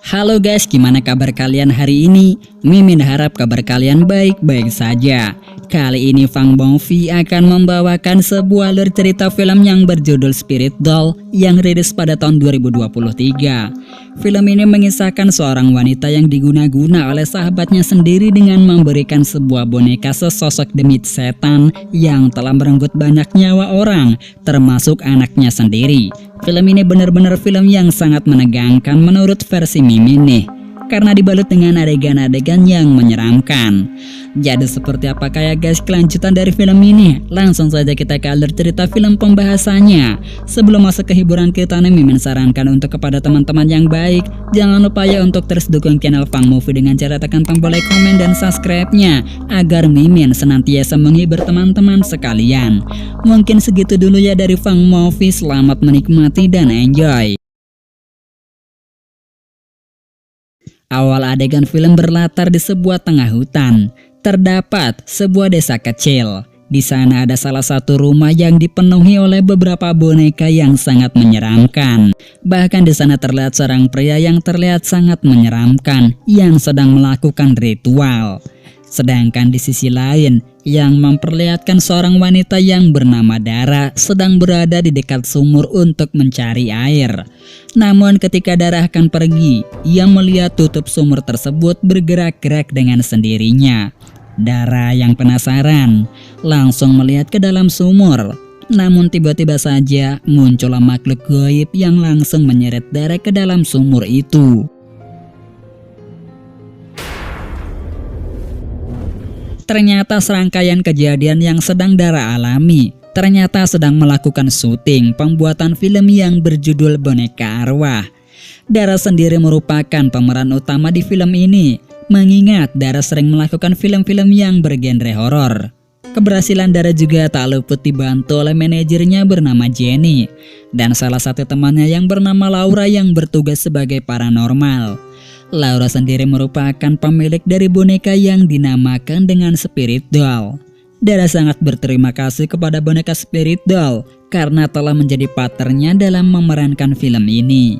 Halo guys, gimana kabar kalian hari ini? Mimin harap kabar kalian baik-baik saja. Kali ini Fang Movie akan membawakan sebuah alur cerita film yang berjudul Spirit Doll yang rilis pada tahun 2023. Film ini mengisahkan seorang wanita yang diguna-guna oleh sahabatnya sendiri dengan memberikan sebuah boneka sesosok demit setan yang telah merenggut banyak nyawa orang, termasuk anaknya sendiri. Film ini benar-benar film yang sangat menegangkan menurut versi Mimin nih, karena dibalut dengan adegan-adegan yang menyeramkan. Jadi seperti apa ya guys kelanjutan dari film ini? Langsung saja kita ke alur cerita film pembahasannya. Sebelum masuk ke hiburan kita nih, Mimin sarankan untuk kepada teman-teman yang baik, jangan lupa ya untuk terus dukung channel Fang Movie dengan cara tekan tombol like, komen, dan subscribe-nya agar Mimin senantiasa menghibur teman-teman sekalian. Mungkin segitu dulu ya dari Fang Movie, selamat menikmati dan enjoy. Awal adegan film berlatar di sebuah tengah hutan. Terdapat sebuah desa kecil. Di sana ada salah satu rumah yang dipenuhi oleh beberapa boneka yang sangat menyeramkan. Bahkan di sana terlihat seorang pria yang terlihat sangat menyeramkan yang sedang melakukan ritual. Sedangkan di sisi lain yang memperlihatkan seorang wanita yang bernama Dara sedang berada di dekat sumur untuk mencari air. Namun ketika Dara akan pergi, ia melihat tutup sumur tersebut bergerak-gerak dengan sendirinya. Dara yang penasaran langsung melihat ke dalam sumur. Namun tiba-tiba saja muncullah makhluk gaib yang langsung menyeret Dara ke dalam sumur itu. Ternyata serangkaian kejadian yang sedang Dara alami ternyata sedang melakukan syuting pembuatan film yang berjudul Boneka Arwah. Dara sendiri merupakan pemeran utama di film ini, mengingat Dara sering melakukan film-film yang bergenre horor. Keberhasilan Dara juga tak luput dibantu oleh manajernya bernama Jenny dan salah satu temannya yang bernama Laura yang bertugas sebagai paranormal. Laura sendiri merupakan pemilik dari boneka yang dinamakan dengan Spirit Doll. Dara sangat berterima kasih kepada boneka Spirit Doll karena telah menjadi partnernya dalam memerankan film ini.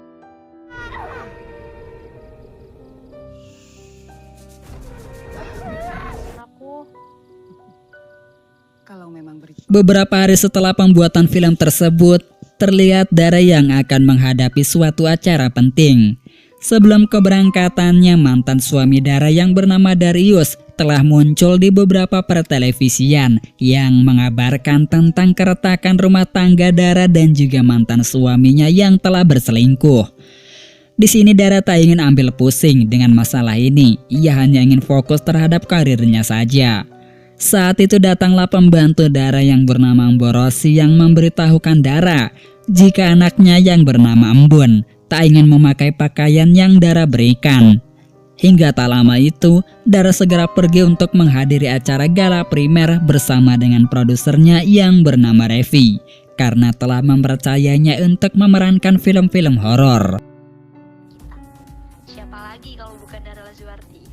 Beberapa hari setelah pembuatan film tersebut, terlihat Dara yang akan menghadapi suatu acara penting. Sebelum keberangkatannya, mantan suami Dara yang bernama Darius telah muncul di beberapa pertelevisian yang mengabarkan tentang keretakan rumah tangga Dara dan juga mantan suaminya yang telah berselingkuh. Di sini Dara tak ingin ambil pusing dengan masalah ini, ia hanya ingin fokus terhadap karirnya saja. Saat itu datanglah pembantu Dara yang bernama Mborosi yang memberitahukan Dara jika anaknya yang bernama Embun tak ingin memakai pakaian yang Dara berikan. Hingga tak lama itu, Dara segera pergi untuk menghadiri acara gala primer bersama dengan produsernya yang bernama Revi, karena telah mempercayainya untuk memerankan film-film horor. Siapa lagi kalau bukan Dara Lazuardi?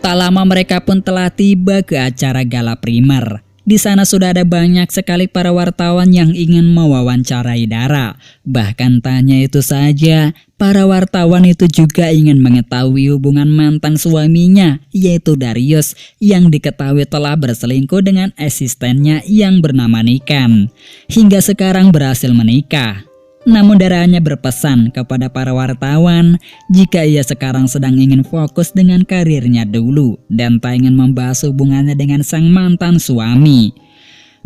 Tak lama mereka pun telah tiba ke acara gala primer. Di sana sudah ada banyak sekali para wartawan yang ingin mewawancarai Dara. Bahkan tanya itu saja, para wartawan itu juga ingin mengetahui hubungan mantan suaminya, yaitu Darius, yang diketahui telah berselingkuh dengan asistennya yang bernama Nikan. Hingga sekarang berhasil menikah. Namun Dara hanya berpesan kepada para wartawan jika ia sekarang sedang ingin fokus dengan karirnya dulu dan tak ingin membahas hubungannya dengan sang mantan suami.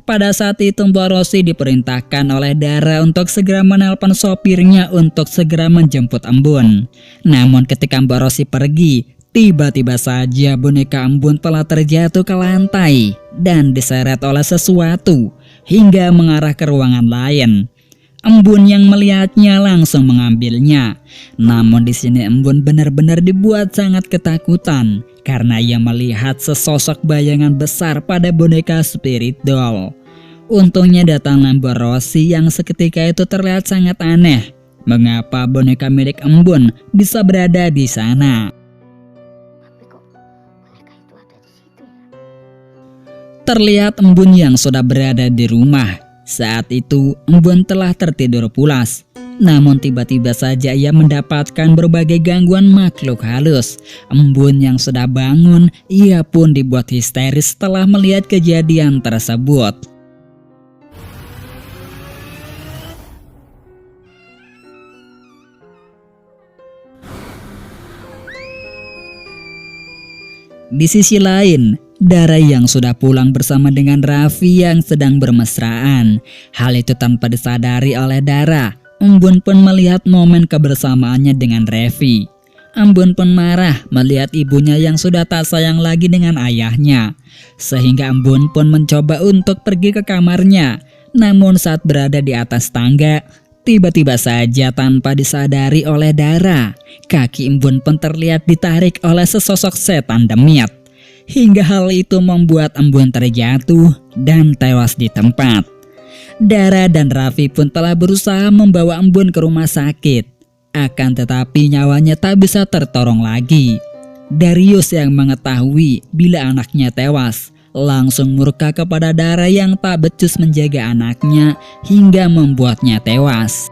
Pada saat itu Mborosi diperintahkan oleh Dara untuk segera menelpon sopirnya untuk segera menjemput Embun. Namun ketika Mborosi pergi, tiba-tiba saja boneka Embun telah terjatuh ke lantai dan diseret oleh sesuatu hingga mengarah ke ruangan lain. Embun yang melihatnya langsung mengambilnya. Namun di sini Embun benar-benar dibuat sangat ketakutan karena ia melihat sesosok bayangan besar pada boneka Spirit Doll. Untungnya datanglah Mborosi yang seketika itu terlihat sangat aneh. Mengapa boneka milik Embun bisa berada di sana? Tapi kok boneka itu ada di situ ya? Terlihat Embun yang sudah berada di rumah. Saat itu Embun telah tertidur pulas. Namun tiba-tiba saja ia mendapatkan berbagai gangguan makhluk halus. Embun yang sudah bangun, ia pun dibuat histeris setelah melihat kejadian tersebut. Di sisi lain, Dara yang sudah pulang bersama dengan Raffi yang sedang bermesraan. Hal itu tanpa disadari oleh Dara. Embun pun melihat momen kebersamaannya dengan Raffi. Embun pun marah melihat ibunya yang sudah tak sayang lagi dengan ayahnya. Sehingga Embun pun mencoba untuk pergi ke kamarnya. Namun saat berada di atas tangga, tiba-tiba saja tanpa disadari oleh Dara, kaki Embun pun terlihat ditarik oleh sesosok setan demit. Hingga hal itu membuat Embun terjatuh dan tewas di tempat. Dara dan Raffi pun telah berusaha membawa Embun ke rumah sakit. Akan tetapi nyawanya tak bisa tertolong lagi. Darius yang mengetahui bila anaknya tewas langsung murka kepada Dara yang tak becus menjaga anaknya hingga membuatnya tewas.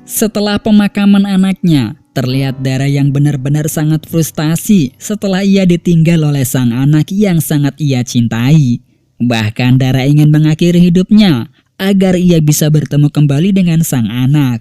Setelah pemakaman anaknya, terlihat Dara yang benar-benar sangat frustasi setelah ia ditinggal oleh sang anak yang sangat ia cintai. Bahkan Dara ingin mengakhiri hidupnya agar ia bisa bertemu kembali dengan sang anak.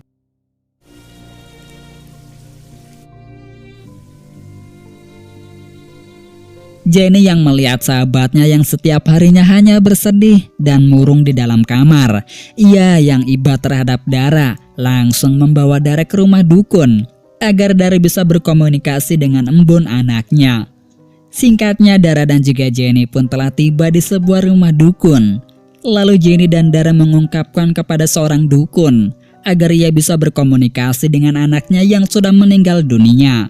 Jenny yang melihat sahabatnya yang setiap harinya hanya bersedih dan murung di dalam kamar. Ia yang iba terhadap Dara langsung membawa Dara ke rumah dukun agar Dara bisa berkomunikasi dengan Embun anaknya. Singkatnya, Dara dan juga Jenny pun telah tiba di sebuah rumah dukun. Lalu Jenny dan Dara mengungkapkan kepada seorang dukun agar ia bisa berkomunikasi dengan anaknya yang sudah meninggal dunia.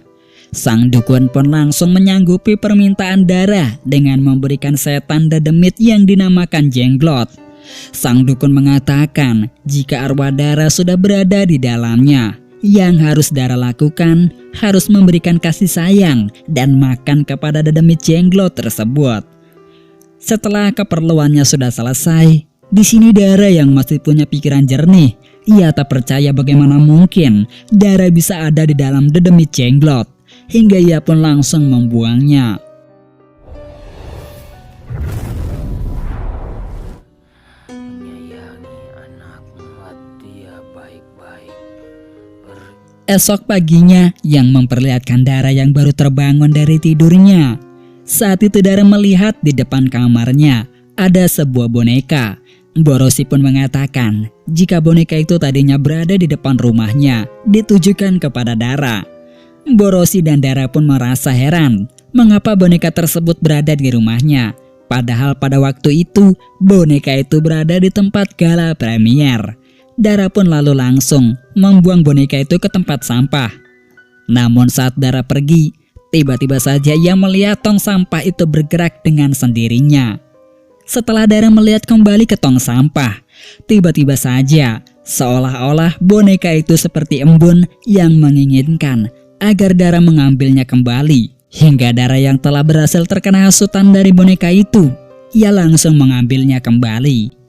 Sang dukun pun langsung menyanggupi permintaan Dara dengan memberikan setan dedemit yang dinamakan Jenglot. Sang dukun mengatakan jika arwah Dara sudah berada di dalamnya, yang harus Dara lakukan harus memberikan kasih sayang dan makan kepada dedemit Jenglot tersebut. Setelah keperluannya sudah selesai, di sini Dara yang masih punya pikiran jernih. Ia tak percaya bagaimana mungkin Dara bisa ada di dalam dedemit Jenglot, hingga ia pun langsung membuangnya. Menyayangi anak, membuat dia baik-baik. Esok paginya yang memperlihatkan Dara yang baru terbangun dari tidurnya. Saat itu Dara melihat di depan kamarnya ada sebuah boneka. Borosi pun mengatakan jika boneka itu tadinya berada di depan rumahnya ditujukan kepada Dara. Borosi dan Dara pun merasa heran mengapa boneka tersebut berada di rumahnya. Padahal pada waktu itu boneka itu berada di tempat gala premier. Dara pun lalu langsung membuang boneka itu ke tempat sampah. Namun saat Dara pergi, tiba-tiba saja ia melihat tong sampah itu bergerak dengan sendirinya. Setelah Dara melihat kembali ke tong sampah, tiba-tiba saja seolah-olah boneka itu seperti embun yang menginginkan agar Dara mengambilnya kembali. Hingga Dara yang telah berhasil terkena hasutan dari boneka itu, ia langsung mengambilnya kembali.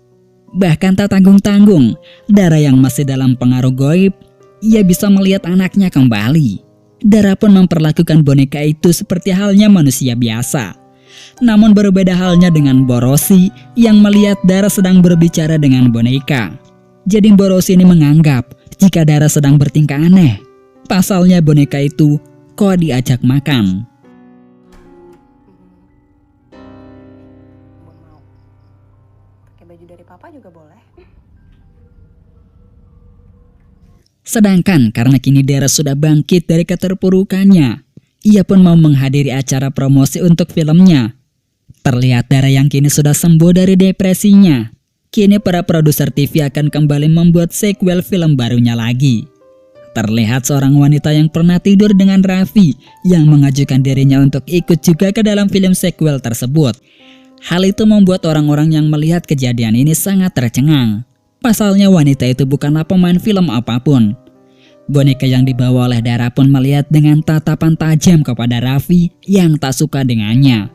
Bahkan tak tanggung-tanggung, Dara yang masih dalam pengaruh goib, ia bisa melihat anaknya kembali. Dara pun memperlakukan boneka itu seperti halnya manusia biasa. Namun berbeda halnya dengan Borosi yang melihat Dara sedang berbicara dengan boneka. Jadi Borosi ini menganggap jika Dara sedang bertingkah aneh. Pasalnya boneka itu kok diajak makan. Mau pakai baju dari papa juga boleh. Sedangkan karena kini Dara sudah bangkit dari keterpurukannya, ia pun mau menghadiri acara promosi untuk filmnya. Terlihat Dara yang kini sudah sembuh dari depresinya. Kini para produser TV akan kembali membuat sequel film barunya lagi. Terlihat seorang wanita yang pernah tidur dengan Raffi yang mengajukan dirinya untuk ikut juga ke dalam film sequel tersebut. Hal itu membuat orang-orang yang melihat kejadian ini sangat tercengang. Pasalnya wanita itu bukanlah pemain film apapun. Boneka yang dibawa oleh Dara pun melihat dengan tatapan tajam kepada Raffi yang tak suka dengannya.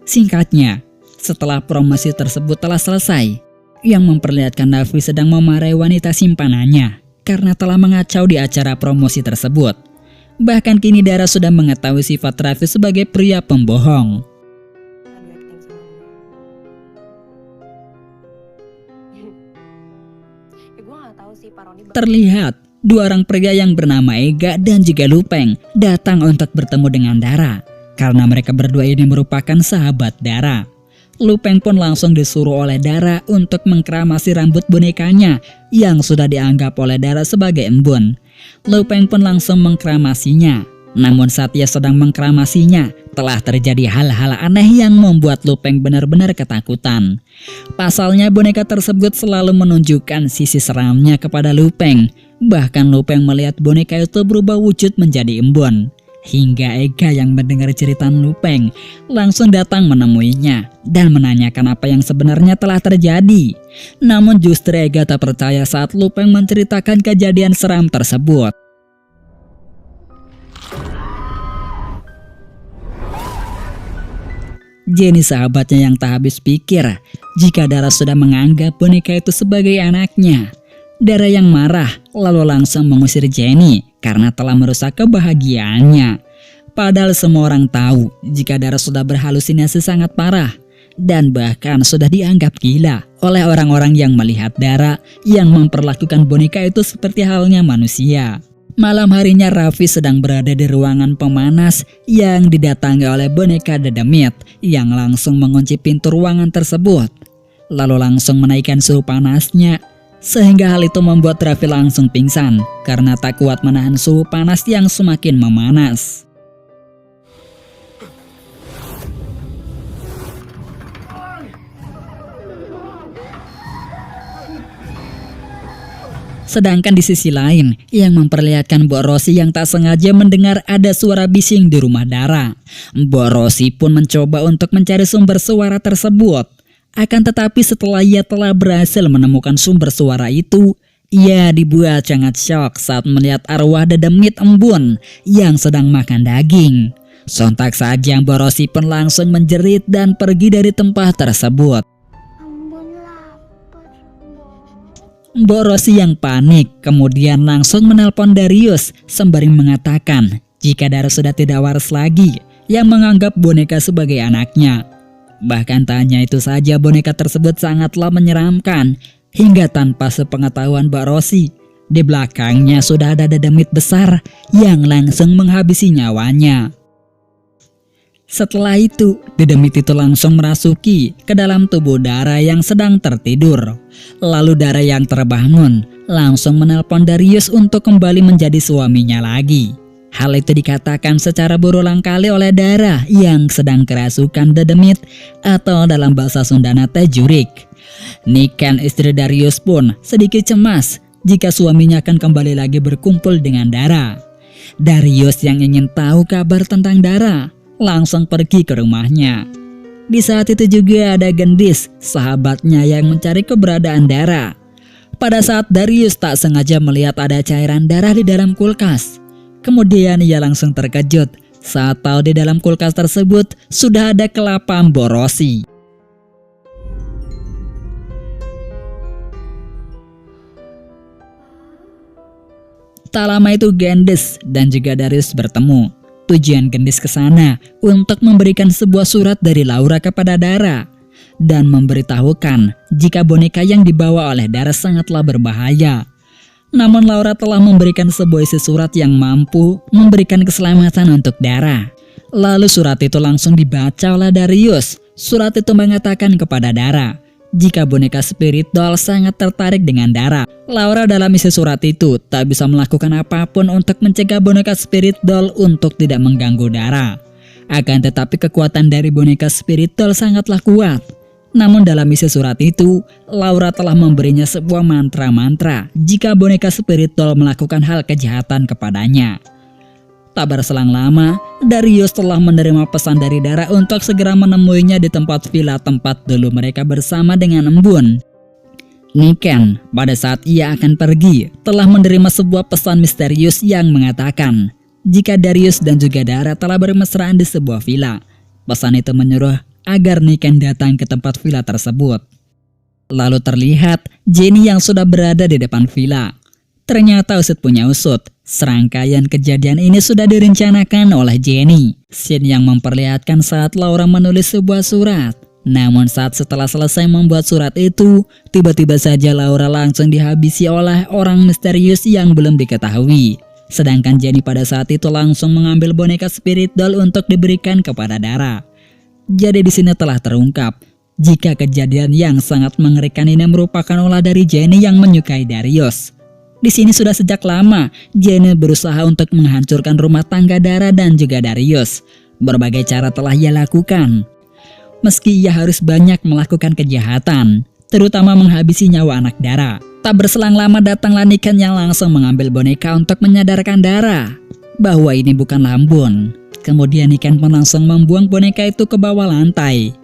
Singkatnya, setelah promosi tersebut telah selesai, yang memperlihatkan Raffi sedang memarahi wanita simpanannya karena telah mengacau di acara promosi tersebut. Bahkan kini Dara sudah mengetahui sifat Raffi sebagai pria pembohong. Aduh, acting sama gue. Ya gue gak tahu sih Paroni. Terlihat dua orang pria yang bernama Ega dan juga Lupeng datang untuk bertemu dengan Dara karena mereka berdua ini merupakan sahabat Dara. Lupeng pun langsung disuruh oleh Dara untuk mengkeramasi rambut bonekanya yang sudah dianggap oleh Dara sebagai embun. Lupeng pun langsung mengkeramasinya. Namun saat ia sedang mengkeramasinya, telah terjadi hal-hal aneh yang membuat Lupeng benar-benar ketakutan. Pasalnya boneka tersebut selalu menunjukkan sisi seramnya kepada Lupeng. Bahkan Lupeng melihat boneka itu berubah wujud menjadi embun. Hingga Ega yang mendengar cerita Lupeng langsung datang menemuinya dan menanyakan apa yang sebenarnya telah terjadi. Namun justru Ega tak percaya saat Lupeng menceritakan kejadian seram tersebut. Jenny sahabatnya yang tak habis pikir jika Dara sudah menganggap boneka itu sebagai anaknya. Dara yang marah lalu langsung mengusir Jenny karena telah merusak kebahagiaannya. Padahal semua orang tahu jika Dara sudah berhalusinasi sangat parah dan bahkan sudah dianggap gila oleh orang-orang yang melihat Dara yang memperlakukan boneka itu seperti halnya manusia. Malam harinya Raffi sedang berada di ruangan pemanas yang didatangi oleh boneka Dedemit yang langsung mengunci pintu ruangan tersebut. Lalu langsung menaikkan suhu panasnya sehingga hal itu membuat Raffi langsung pingsan karena tak kuat menahan suhu panas yang semakin memanas. Sedangkan di sisi lain, yang memperlihatkan Mbok Rosi yang tak sengaja mendengar ada suara bising di rumah Dara. Mbok Rosi pun mencoba untuk mencari sumber suara tersebut. Akan tetapi setelah ia telah berhasil menemukan sumber suara itu, ia dibuat sangat syok saat melihat arwah Dedemit embun yang sedang makan daging. Sontak saja Mbok Rosi pun langsung menjerit dan pergi dari tempat tersebut. Ambon lapar, Mbok Rosi yang panik kemudian langsung menelpon Darius sembari mengatakan jika Dara sudah tidak waras lagi yang menganggap boneka sebagai anaknya. Bahkan tak hanya itu saja, boneka tersebut sangatlah menyeramkan hingga tanpa sepengetahuan Mbak Rosi, di belakangnya sudah ada Dedemit besar yang langsung menghabisi nyawanya. Setelah itu, Dedemit itu langsung merasuki ke dalam tubuh Dara yang sedang tertidur. Lalu Dara yang terbangun langsung menelpon Darius untuk kembali menjadi suaminya lagi. Hal itu dikatakan secara berulang kali oleh Dara yang sedang kerasukan Dedemit atau dalam bahasa Sundana teh jurik. Niken istri Darius pun sedikit cemas jika suaminya akan kembali lagi berkumpul dengan Dara. Darius yang ingin tahu kabar tentang Dara langsung pergi ke rumahnya. Di saat itu juga ada Gendis, sahabatnya yang mencari keberadaan Dara. Pada saat Darius tak sengaja melihat ada cairan darah di dalam kulkas. Kemudian ia langsung terkejut saat tahu di dalam kulkas tersebut sudah ada kelapa Mbok Rosi. Tak lama itu Gendis dan juga Darius bertemu. Tujuan Gendis ke sana untuk memberikan sebuah surat dari Laura kepada Dara dan memberitahukan jika boneka yang dibawa oleh Dara sangatlah berbahaya. Namun Laura telah memberikan sebuah isi surat yang mampu memberikan keselamatan untuk Dara. Lalu surat itu langsung dibaca oleh Darius. Surat itu mengatakan kepada Dara jika boneka Spirit Doll sangat tertarik dengan Dara. Laura dalam isi surat itu tak bisa melakukan apapun untuk mencegah boneka Spirit Doll untuk tidak mengganggu Dara. Akan tetapi kekuatan dari boneka Spirit Doll sangatlah kuat. Namun dalam isi surat itu, Laura telah memberinya sebuah mantra-mantra jika boneka Spirit Doll melakukan hal kejahatan kepadanya. Tak berselang lama, Darius telah menerima pesan dari Dara untuk segera menemuinya di tempat villa tempat dulu mereka bersama dengan Embun. Niken pada saat ia akan pergi telah menerima sebuah pesan misterius yang mengatakan jika Darius dan juga Dara telah bermesraan di sebuah villa. Pesan itu menyuruh agar Niken datang ke tempat villa tersebut. Lalu terlihat Jenny yang sudah berada di depan villa. Ternyata usut punya usut, serangkaian kejadian ini sudah direncanakan oleh Jenny. Scene yang memperlihatkan saat Laura menulis sebuah surat. Namun saat setelah selesai membuat surat itu, tiba-tiba saja Laura langsung dihabisi oleh orang misterius yang belum diketahui. Sedangkan Jenny pada saat itu langsung mengambil boneka spirit doll untuk diberikan kepada Dara. Jadi di sini telah terungkap jika kejadian yang sangat mengerikan ini merupakan olah dari Jenny yang menyukai Darius. Di sini sudah sejak lama Jenny berusaha untuk menghancurkan rumah tangga Dara dan juga Darius. Berbagai cara telah ia lakukan. Meski ia harus banyak melakukan kejahatan, terutama menghabisi nyawa anak Dara. Tak berselang lama datanglah Niken yang langsung mengambil boneka untuk menyadarkan Dara bahwa ini bukan Lambun. Kemudian Niken pun langsung membuang boneka itu ke bawah lantai.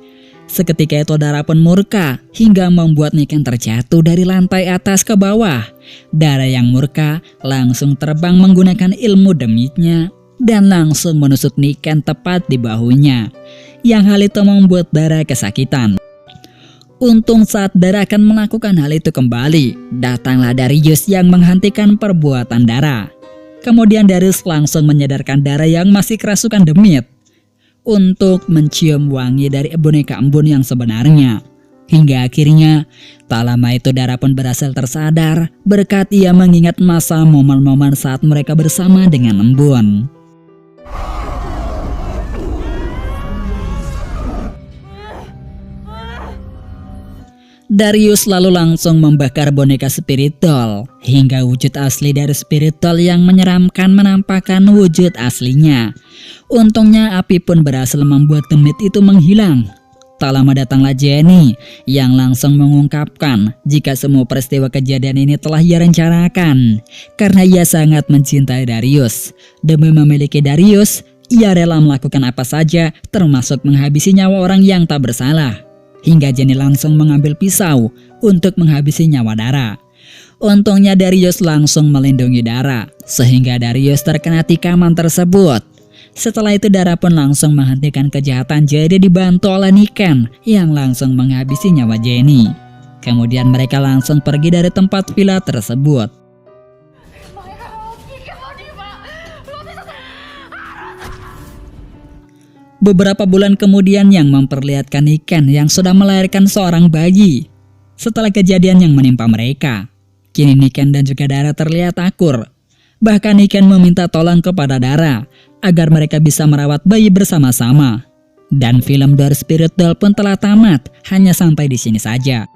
Seketika itu Dara pun murka hingga membuat Niken terjatuh dari lantai atas ke bawah. Dara yang murka langsung terbang menggunakan ilmu demiknya dan langsung menusuk Niken tepat di bahunya. Yang hal itu membuat Dara kesakitan. Untung saat Dara akan melakukan hal itu kembali, datanglah Darius yang menghentikan perbuatan Dara. Kemudian Darius langsung menyadarkan Dara yang masih kerasukan demit untuk mencium wangi dari boneka embun yang sebenarnya. Hingga akhirnya, tak lama itu Dara pun berhasil tersadar berkat ia mengingat masa momen-momen saat mereka bersama dengan embun. Darius lalu langsung membakar boneka spirit doll hingga wujud asli dari spirit doll yang menyeramkan menampakkan wujud aslinya. Untungnya api pun berhasil membuat demit itu menghilang. Tak lama datanglah Jenny yang langsung mengungkapkan jika semua peristiwa kejadian ini telah ia rencanakan karena ia sangat mencintai Darius. Demi memiliki Darius, ia rela melakukan apa saja termasuk menghabisi nyawa orang yang tak bersalah. Hingga Jenny langsung mengambil pisau untuk menghabisi nyawa Dara. Untungnya Darius langsung melindungi Dara sehingga Darius terkena tikaman tersebut. Setelah itu Dara pun langsung menghentikan kejahatan jadi dibantu oleh Niken yang langsung menghabisi nyawa Jenny. Kemudian mereka langsung pergi dari tempat villa tersebut. Beberapa bulan kemudian yang memperlihatkan Niken yang sudah melahirkan seorang bayi. Setelah kejadian yang menimpa mereka, kini Niken dan juga Dara terlihat akur. Bahkan Niken meminta tolong kepada Dara agar mereka bisa merawat bayi bersama-sama. Dan film Door Spirit Doll pun telah tamat, hanya sampai di sini saja.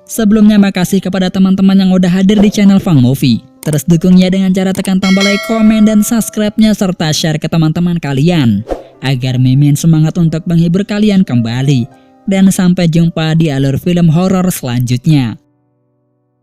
Sebelumnya makasih kepada teman-teman yang udah hadir di channel Fang Movie. Terus dukungnya dengan cara tekan tombol like, komen, dan subscribe-nya serta share ke teman-teman kalian agar Mimin semangat untuk menghibur kalian kembali. Dan sampai jumpa di alur film horor selanjutnya.